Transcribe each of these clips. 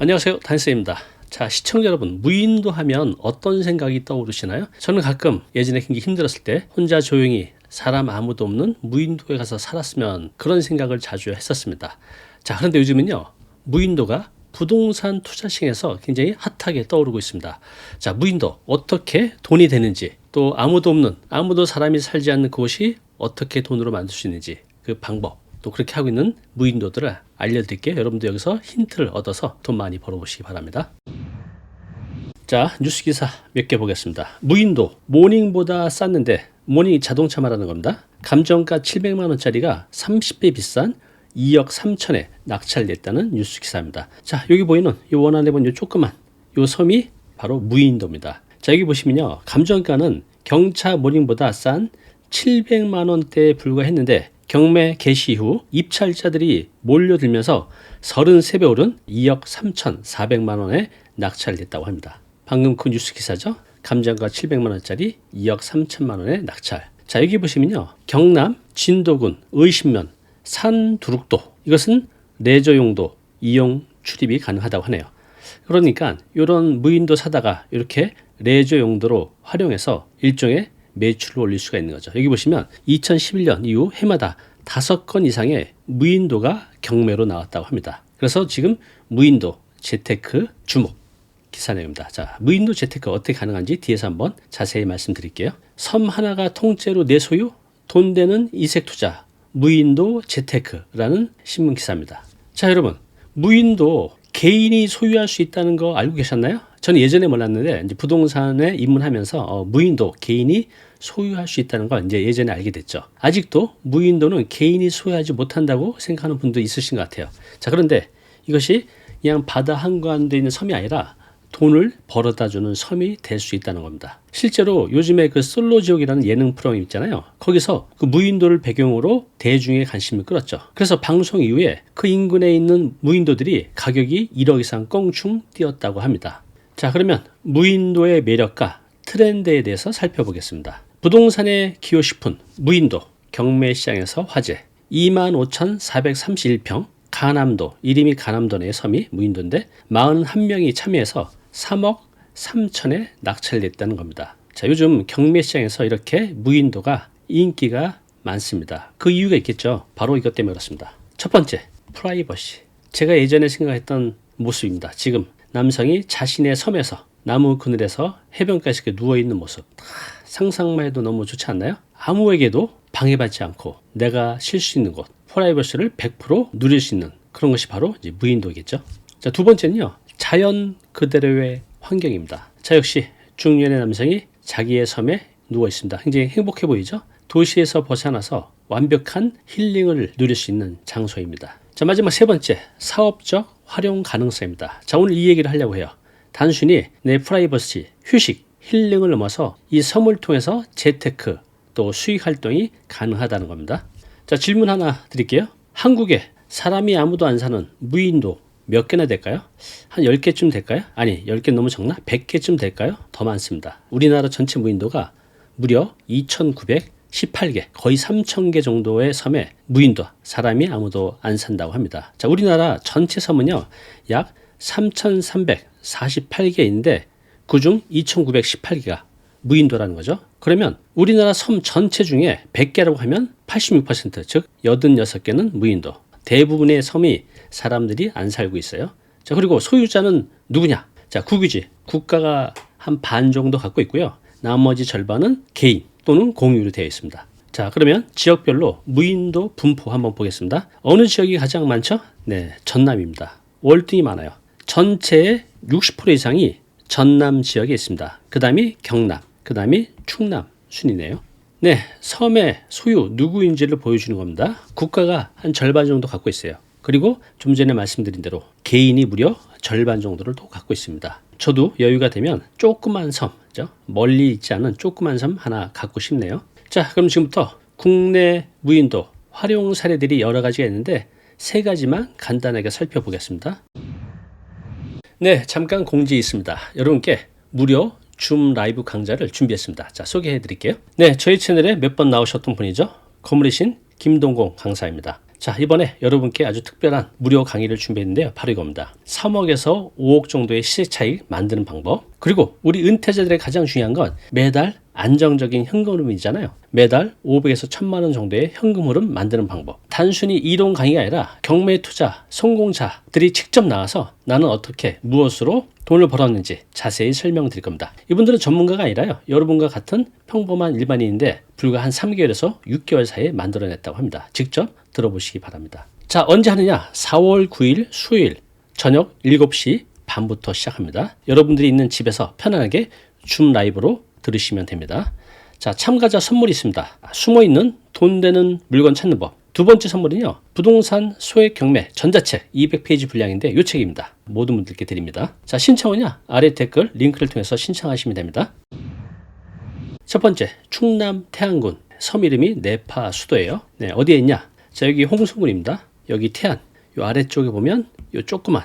안녕하세요, 단쌤입니다. 자, 시청자 여러분, 무인도 하면 어떤 생각이 떠오르시나요? 저는 가끔 예전에 굉장히 힘들었을 때 혼자 조용히 사람 아무도 없는 무인도에 가서 살았으면 그런 생각을 자주 했었습니다. 자, 그런데 요즘은요, 무인도가 부동산 투자 시장에서 굉장히 핫하게 떠오르고 있습니다. 자, 무인도 어떻게 돈이 되는지, 또 아무도 없는, 아무도 사람이 살지 않는 그곳이 어떻게 돈으로 만들 수 있는지 그 방법, 또 그렇게 하고 있는 무인도들을 알려드릴게요. 여러분도 여기서 힌트를 얻어서 돈 많이 벌어보시기 바랍니다. 자, 뉴스 기사 몇 개 보겠습니다. 무인도, 모닝보다 쌌는데, 모닝이 자동차 말하는 겁니다. 감정가 700만 원짜리가 30배 비싼 2억 3천에 낙찰됐다는 뉴스 기사입니다. 자, 여기 보이는 이 원안에 보면 이 조그만 이 섬이 바로 무인도입니다. 자, 여기 보시면요, 감정가는 경차 모닝보다 싼 700만 원대에 불과했는데 경매 개시 후 입찰자들이 몰려들면서 33배 오른 2억 3,400만 원에 낙찰됐다고 합니다. 방금 그 뉴스 기사죠. 감정가 700만 원짜리 2억 3천만 원의 낙찰. 자, 여기 보시면요, 경남 진도군 의신면 산두룩도, 이것은 레저용도 이용 출입이 가능하다고 하네요. 그러니까 이런 무인도 사다가 이렇게 레저 용도로 활용해서 일종의 매출을 올릴 수가 있는 거죠. 여기 보시면 2011년 이후 해마다 5건 이상의 무인도가 경매로 나왔다고 합니다. 그래서 지금 무인도 재테크 주목 기사 내용입니다. 자, 무인도 재테크 어떻게 가능한지 뒤에서 한번 자세히 말씀드릴게요. 섬 하나가 통째로 내 소유, 돈 되는 이색 투자, 무인도 재테크라는 신문 기사입니다. 자, 여러분, 무인도 개인이 소유할 수 있다는 거 알고 계셨나요? 저는 예전에 몰랐는데 이제 부동산에 입문하면서 무인도 개인이 소유할 수 있다는 걸 이제 예전에 알게 됐죠. 아직도 무인도는 개인이 소유하지 못한다고 생각하는 분도 있으신 것 같아요. 자, 그런데 이것이 그냥 바다 한가운데 있는 섬이 아니라 돈을 벌어다 주는 섬이 될 수 있다는 겁니다. 실제로 요즘에 그 솔로지옥이라는 예능 프로그램 있잖아요. 거기서 그 무인도를 배경으로 대중의 관심을 끌었죠. 그래서 방송 이후에 그 인근에 있는 무인도들이 가격이 1억 이상 껑충 뛰었다고 합니다. 자, 그러면 무인도의 매력과 트렌드에 대해서 살펴보겠습니다. 부동산에 기호 싶은 무인도 경매 시장에서 화제. 25,431평 가남도, 이름이 가남도의 섬이 무인도인데 41명이 참여해서 3억 3천에 낙찰됐다는 겁니다. 자, 요즘 경매 시장에서 이렇게 무인도가 인기가 많습니다. 그 이유가 있겠죠. 바로 이것 때문에 그렇습니다. 첫 번째, 프라이버시. 제가 예전에 생각했던 모습입니다. 지금 남성이 자신의 섬에서 나무 그늘에서 해변가에서 이렇게 누워있는 모습, 상상만 해도 너무 좋지 않나요? 아무에게도 방해받지 않고 내가 쉴 수 있는 곳, 프라이버시를 100% 누릴 수 있는 그런 것이 바로 이제 무인도겠죠. 자, 두 번째는요, 자연 그대로의 환경입니다. 자, 역시 중년의 남성이 자기의 섬에 누워 있습니다. 굉장히 행복해 보이죠? 도시에서 벗어나서 완벽한 힐링을 누릴 수 있는 장소입니다. 자, 마지막 세 번째, 사업적 활용 가능성입니다. 자, 오늘 이 얘기를 하려고 해요. 단순히 내 프라이버시, 휴식, 힐링을 넘어서 이 섬을 통해서 재테크, 또 수익 활동이 가능하다는 겁니다. 자, 질문 하나 드릴게요. 한국에 사람이 아무도 안 사는 무인도 몇 개나 될까요? 한 10개쯤 될까요? 아니, 10개 너무 적나? 100개쯤 될까요? 더 많습니다. 우리나라 전체 무인도가 무려 2,918개, 거의 3,000개 정도의 섬에 무인도, 사람이 아무도 안 산다고 합니다. 자, 우리나라 전체 섬은요, 약 3,348개인데 그중 2,918개가 무인도라는 거죠. 그러면 우리나라 섬 전체 중에 100개라고 하면 86%, 즉 86개는 무인도. 대부분의 섬이 사람들이 안 살고 있어요. 자, 그리고 소유자는 누구냐? 자, 국유지, 국가가 한 반 정도 갖고 있고요. 나머지 절반은 개인 또는 공유로 되어 있습니다. 자, 그러면 지역별로 무인도 분포 한번 보겠습니다. 어느 지역이 가장 많죠? 네, 전남입니다. 월등히 많아요. 전체의 60% 이상이 전남 지역에 있습니다. 그 다음이 경남, 그 다음이 충남 순이네요. 네, 섬의 소유 누구인지를 보여주는 겁니다. 국가가 한 절반 정도 갖고 있어요. 그리고 좀 전에 말씀드린 대로 개인이 무려 절반 정도를 또 갖고 있습니다. 저도 여유가 되면 조그만 섬, 멀리 있지 않은 조그만 섬 하나 갖고 싶네요. 자, 그럼 지금부터 국내 무인도 활용 사례들이 여러 가지가 있는데 세 가지만 간단하게 살펴보겠습니다. 네, 잠깐 공지 있습니다. 여러분께 무료 줌 라이브 강좌를 준비했습니다. 자, 소개해 드릴게요. 네, 저희 채널에 몇 번 나오셨던 분이죠. 건물의 신 김동공 강사입니다. 자, 이번에 여러분께 아주 특별한 무료 강의를 준비했는데요. 바로 이겁니다. 3억에서 5억 정도의 시세 차익 만드는 방법. 그리고 우리 은퇴자들의 가장 중요한 건 매달 안정적인 현금 흐름이잖아요. 매달 500에서 1000만 원 정도의 현금 흐름 만드는 방법. 단순히 이론 강의가 아니라 경매 투자 성공자들이 직접 나와서 나는 어떻게 무엇으로 돈을 벌었는지 자세히 설명드릴 겁니다. 이분들은 전문가가 아니라요. 여러분과 같은 평범한 일반인인데 불과 한 3개월에서 6개월 사이에 만들어냈다고 합니다. 직접 들어보시기 바랍니다. 자, 언제 하느냐? 4월 9일 수요일 저녁 7시 반부터 시작합니다. 여러분들이 있는 집에서 편안하게 줌 라이브로 들으시면 됩니다. 자, 참가자 선물이 있습니다. 숨어있는 돈 되는 물건 찾는 법. 두 번째 선물은요. 부동산 소액 경매 전자책 200페이지 분량인데 이 책입니다. 모든 분들께 드립니다. 자, 신청은요. 아래 댓글 링크를 통해서 신청하시면 됩니다. 첫 번째, 충남 태안군. 섬 이름이 내파 수도예요. 네, 어디에 있냐? 자, 여기 홍수군입니다. 여기 태안. 요 아래쪽에 보면 요 조그만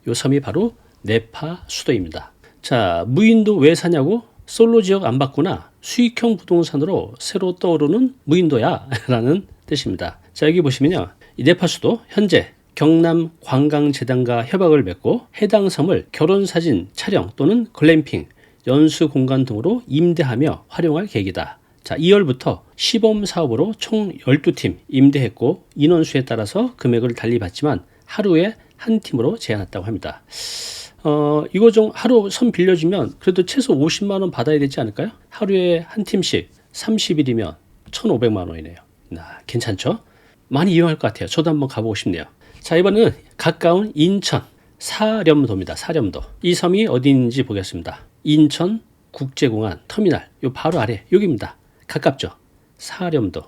요 섬이 바로 내파 수도입니다. 자, 무인도 왜 사냐고? 솔로 지역 안 바꾸나? 수익형 부동산으로 새로 떠오르는 무인도야 라는 뜻입니다. 자, 여기 보시면요. 이 네파 수도 현재 경남 관광재단과 협약을 맺고 해당 섬을 결혼사진 촬영 또는 글램핑, 연수 공간 등으로 임대하며 활용할 계획이다. 자, 2월부터 시범 사업으로 총 12팀 임대했고 인원수에 따라서 금액을 달리 받지만 하루에 한 팀으로 제한했다고 합니다. 이거 좀 하루 섬 빌려주면 그래도 최소 50만 원 받아야 되지 않을까요? 하루에 한 팀씩 30일이면 1,500만 원이네요. 괜찮죠? 많이 이용할 것 같아요. 저도 한번 가보고 싶네요. 자, 이번에는 가까운 인천 사렴도입니다. 사렴도. 이 섬이 어디 있는지 보겠습니다. 인천 국제공항 터미널 요 바로 아래 여기입니다. 가깝죠? 사렴도.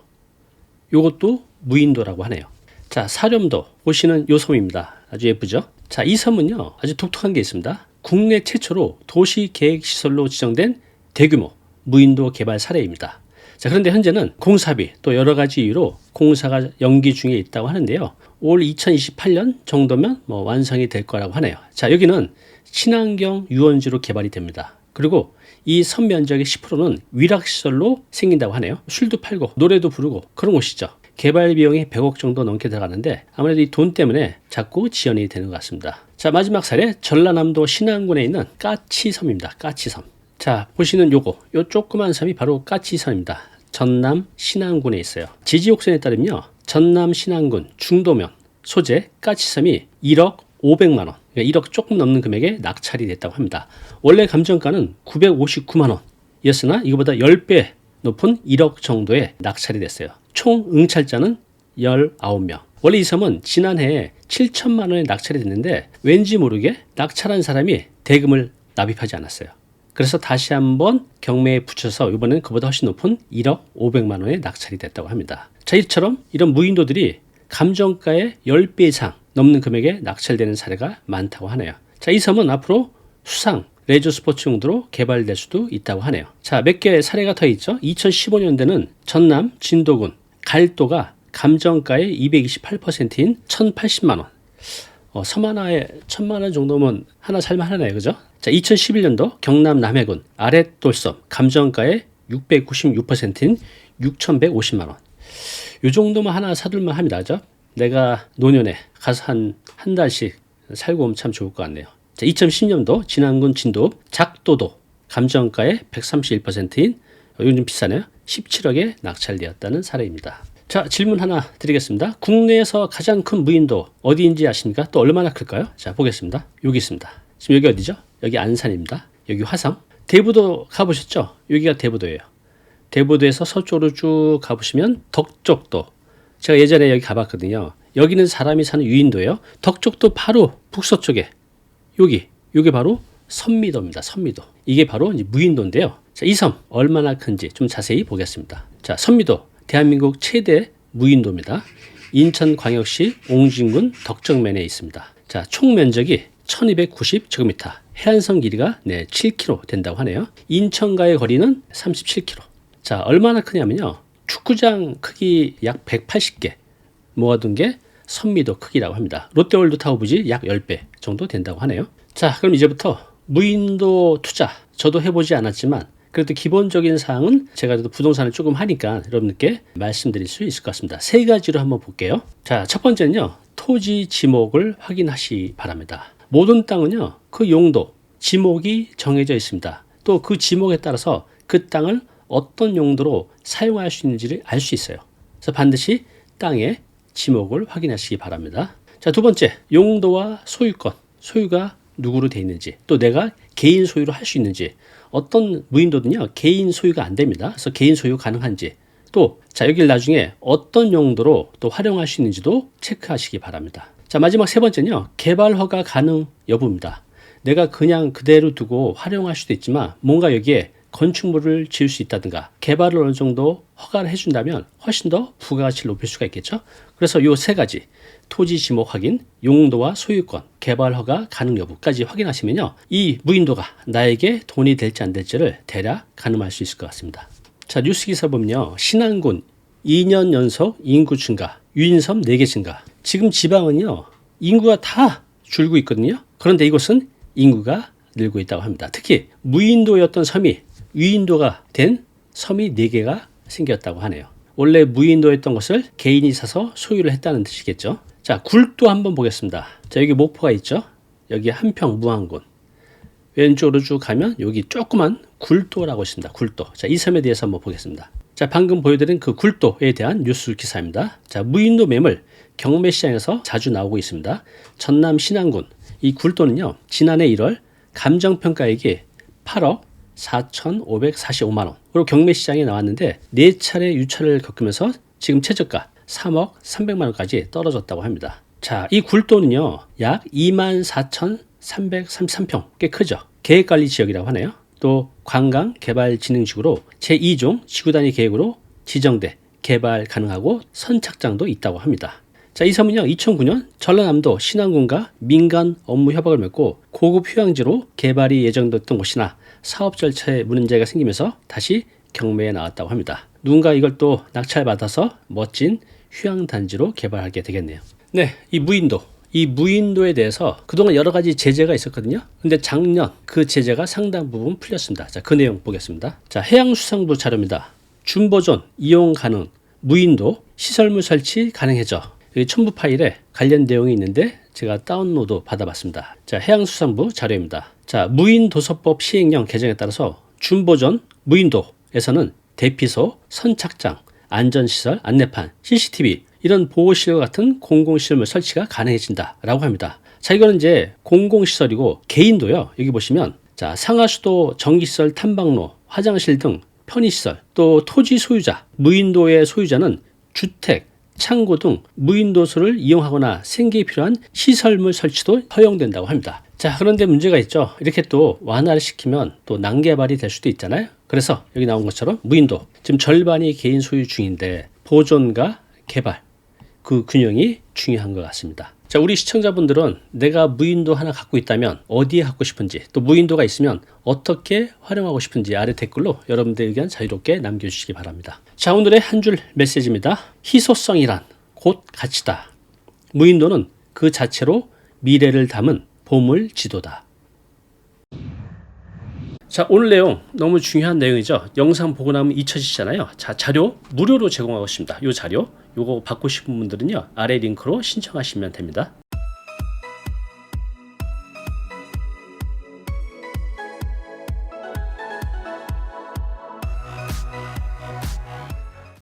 요것도 무인도라고 하네요. 자, 사렴도 보시는 요 섬입니다. 아주 예쁘죠? 자, 이 섬은요 아주 독특한 게 있습니다. 국내 최초로 도시계획시설로 지정된 대규모 무인도 개발 사례입니다. 자, 그런데 현재는 공사비 또 여러 가지 이유로 공사가 연기 중에 있다고 하는데요. 올 2028년 정도면 완성이 될 거라고 하네요. 자, 여기는 친환경 유원지로 개발이 됩니다. 그리고 이 섬 면적의 10%는 위락시설로 생긴다고 하네요. 술도 팔고 노래도 부르고 그런 곳이죠. 개발 비용이 100억 정도 넘게 들어가는데 아무래도 이 돈 때문에 자꾸 지연이 되는 것 같습니다. 자, 마지막 사례 전라남도 신안군에 있는 까치섬입니다. 까치섬. 자, 보시는 요 조그만 섬이 바로 까치섬입니다. 전남 신안군에 있어요. 지지옥선에 따르면요. 전남 신안군 중도면 소재 까치섬이 1억 500만 원, 그러니까 1억 조금 넘는 금액에 낙찰이 됐다고 합니다. 원래 감정가는 959만 원이었으나 이거보다 10배 높은 1억 정도에 낙찰이 됐어요. 총 응찰자는 19명. 원래 이 섬은 지난해에 7천만 원에 낙찰이 됐는데 왠지 모르게 낙찰한 사람이 대금을 납입하지 않았어요. 그래서 다시 한번 경매에 붙여서 이번엔 그보다 훨씬 높은 1억 500만 원에 낙찰이 됐다고 합니다. 자, 이처럼 이런 무인도들이 감정가의 10배 이상 넘는 금액에 낙찰되는 사례가 많다고 하네요. 자, 이 섬은 앞으로 수상, 레저 스포츠 용도로 개발될 수도 있다고 하네요. 자, 몇 개의 사례가 더 있죠. 2015년대는 전남 진도군 갈도가 감정가의 228%인 1,080만 원. 섬 하나에 1,000만 원 정도면 하나 살만하네요. 그죠? 자, 2011년도 경남 남해군 아랫돌섬 감정가의 696%인 6,150만 원. 요 정도면 하나 사둘만 합니다. 그죠? 내가 노년에 가서 한 달씩 살고 오면 참 좋을 것 같네요. 자, 2010년도 진안군 진도 작도도 감정가의 131%인 이건 좀 비싸네요. 17억에 낙찰되었다는 사례입니다. 자, 질문 하나 드리겠습니다. 국내에서 가장 큰 무인도 어디인지 아십니까? 또 얼마나 클까요? 자, 보겠습니다. 여기 있습니다. 지금 여기 어디죠? 여기 안산입니다. 여기 화성. 대부도 가보셨죠? 여기가 대부도예요. 대부도에서 서쪽으로 쭉 가보시면 덕적도. 제가 예전에 여기 가봤거든요. 여기는 사람이 사는 유인도예요. 덕적도 바로 북서쪽에 여기 바로 선미도입니다. 선미도. 이게 바로 이제 무인도인데요. 자, 이 섬 얼마나 큰지 좀 자세히 보겠습니다. 자, 선미도 대한민국 최대 무인도입니다. 인천광역시 옹진군 덕정면에 있습니다. 자, 총 면적이 1290제곱미터, 해안선 길이가 7km 된다고 하네요. 인천과의 거리는 37km. 자, 얼마나 크냐면요. 축구장 크기 약 180개 모아둔 게 선미도 크기라고 합니다. 롯데월드 타워부지 약 10배 정도 된다고 하네요. 자, 그럼 이제부터 무인도 투자 저도 해보지 않았지만 그래도 기본적인 사항은 제가 그래도 부동산을 조금 하니까 여러분들께 말씀드릴 수 있을 것 같습니다. 세 가지로 한번 볼게요. 자, 첫 번째는요. 토지 지목을 확인하시기 바랍니다. 모든 땅은요. 그 용도, 지목이 정해져 있습니다. 또 그 지목에 따라서 그 땅을 어떤 용도로 사용할 수 있는지를 알 수 있어요. 그래서 반드시 땅의 지목을 확인하시기 바랍니다. 자, 두 번째, 용도와 소유권, 소유가 누구로 되어 있는지, 또 내가 개인 소유로 할 수 있는지. 어떤 무인도는요 개인 소유가 안 됩니다. 그래서 개인 소유 가능한지, 또 자 여기를 나중에 어떤 용도로 또 활용할 수 있는지도 체크하시기 바랍니다. 자, 마지막 세 번째는요 개발 허가 가능 여부입니다. 내가 그냥 그대로 두고 활용할 수도 있지만 뭔가 여기에 건축물을 지을 수 있다든가 개발을 어느 정도 허가를 해준다면 훨씬 더 부가가치를 높일 수가 있겠죠. 그래서 이 세 가지, 토지 지목 확인, 용도와 소유권, 개발 허가 가능 여부까지 확인하시면요 이 무인도가 나에게 돈이 될지 안 될지를 대략 가늠할 수 있을 것 같습니다. 자, 뉴스 기사 보면요 신안군 2년 연속 인구 증가, 유인섬 4개 증가. 지금 지방은요 인구가 다 줄고 있거든요. 그런데 이곳은 인구가 늘고 있다고 합니다. 특히 무인도였던 섬이 유인도가 된 섬이 4개가 생겼다고 하네요. 원래 무인도였던 것을 개인이 사서 소유를 했다는 뜻이겠죠. 자, 굴도 한번 보겠습니다. 자, 여기 목포가 있죠. 여기 한평 무안군. 왼쪽으로 쭉 가면 여기 조그만 굴도라고 있습니다. 굴도. 자, 이 섬에 대해서 한번 보겠습니다. 자, 방금 보여드린 그 굴도에 대한 뉴스 기사입니다. 자, 무인도 매물 경매시장에서 자주 나오고 있습니다. 전남 신안군 이 굴도는요 지난해 1월 감정평가액이 8억 4,545만 원. 그리고 경매시장에 나왔는데 4차례 유찰을 겪으면서 지금 최저가 3억 300만 원까지 떨어졌다고 합니다. 자, 이 굴도는요 약 24,333평, 꽤 크죠. 계획관리지역이라고 하네요. 또 관광개발진흥지구로 제2종 지구단위 계획으로 지정돼 개발 가능하고 선착장도 있다고 합니다. 자, 이 섬은요 2009년 전라남도 신안군과 민간 업무 협약을 맺고 고급 휴양지로 개발이 예정됐던 곳이나 사업 절차에 문제가 생기면서 다시 경매에 나왔다고 합니다. 누군가 이걸 또 낙찰받아서 멋진 휴양단지로 개발하게 되겠네요. 네, 이 무인도에 대해서 그동안 여러 가지 제재가 있었거든요. 근데 작년 그 제재가 상당 부분 풀렸습니다. 자, 그 내용 보겠습니다. 자, 해양수산부 자료입니다. 준보존 이용 가능, 무인도 시설물 설치 가능해져. 여기 첨부 파일에 관련 내용이 있는데 제가 다운로드 받아봤습니다. 자, 해양수산부 자료입니다. 자, 무인도서법 시행령 개정에 따라서 준보존 무인도에서는 대피소, 선착장, 안전시설, 안내판, CCTV 이런 보호시설 같은 공공시설물 설치가 가능해진다라고 합니다. 자, 이거는 이제 공공시설이고 개인도요. 여기 보시면 자, 상하수도, 전기시설, 탐방로, 화장실 등 편의시설, 또 토지 소유자, 무인도의 소유자는 주택, 창고 등 무인도소를 이용하거나 생계에 필요한 시설물 설치도 허용된다고 합니다. 자, 그런데 문제가 있죠. 이렇게 또 완화를 시키면 또 난개발이 될 수도 있잖아요. 그래서 여기 나온 것처럼 무인도 지금 절반이 개인 소유 중인데 보존과 개발 그 균형이 중요한 것 같습니다. 자, 우리 시청자분들은 내가 무인도 하나 갖고 있다면 어디에 갖고 싶은지, 또 무인도가 있으면 어떻게 활용하고 싶은지 아래 댓글로 여러분들의 의견 자유롭게 남겨주시기 바랍니다. 자, 오늘의 한 줄 메시지입니다. 희소성이란 곧 가치다. 무인도는 그 자체로 미래를 담은 보물 지도다. 자, 오늘 내용 너무 중요한 내용이죠. 영상 보고 나면 잊혀지잖아요. 자, 자료 무료로 제공하고 있습니다. 이 자료 요거 받고 싶은 분들은요 아래 링크로 신청하시면 됩니다.